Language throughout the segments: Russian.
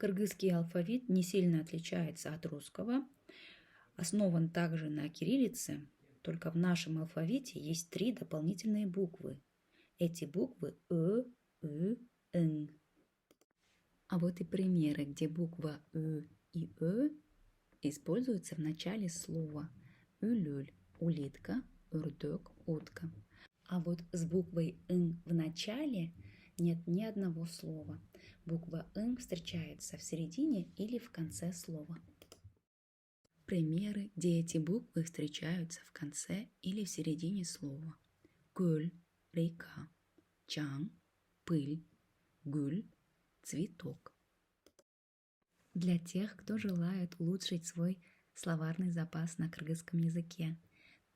Кыргызский алфавит не сильно отличается от русского. Основан также на кириллице, только в нашем алфавите есть 3 дополнительные буквы. Эти буквы ы, А вот и примеры, где буква и используются в начале слова. Үлүль – улитка, урдек – утка. А вот с буквой «н» в начале нет ни одного слова. Буква «н» встречается в середине или в конце слова. Примеры, где эти буквы встречаются в конце или в середине слова. Гуль – река, чан – пыль, гуль – цветок. Для тех, кто желает улучшить свой словарный запас на кыргызском языке.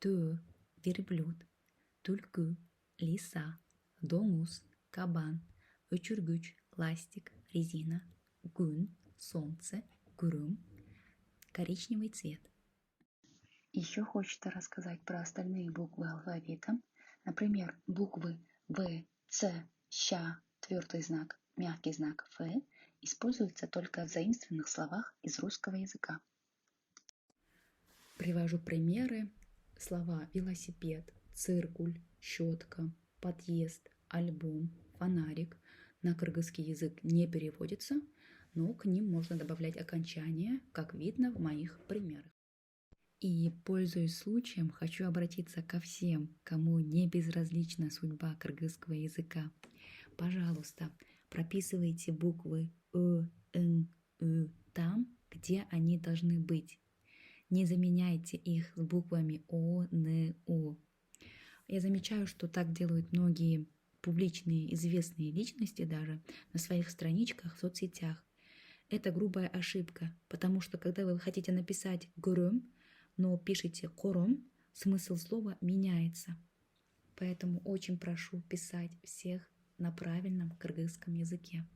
Түү – верблюд, түлкү – лиса, домус – кабан, өчүргүч – ластик, резина, гүн – солнце, гурум – коричневый цвет. Еще хочется рассказать про остальные буквы алфавита. Например, буквы В, Ц, Щ, твердый знак, мягкий знак Ф используются только в заимствованных словах из русского языка. Привожу примеры. Слова велосипед, циркуль, щетка, подъезд, альбом, фонарик на кыргызский язык не переводятся, но к ним можно добавлять окончания, как видно в моих примерах. И, пользуясь случаем, хочу обратиться ко всем, кому не безразлична судьба кыргызского языка. Пожалуйста, прописывайте буквы н, там, где они должны быть. Не заменяйте их с буквами о, н, о. Я замечаю, что так делают многие публичные известные личности даже на своих страничках в соцсетях. Это грубая ошибка, потому что когда вы хотите написать «гурум», но пишете «кором», смысл слова меняется. Поэтому очень прошу писать всех на правильном кыргызском языке.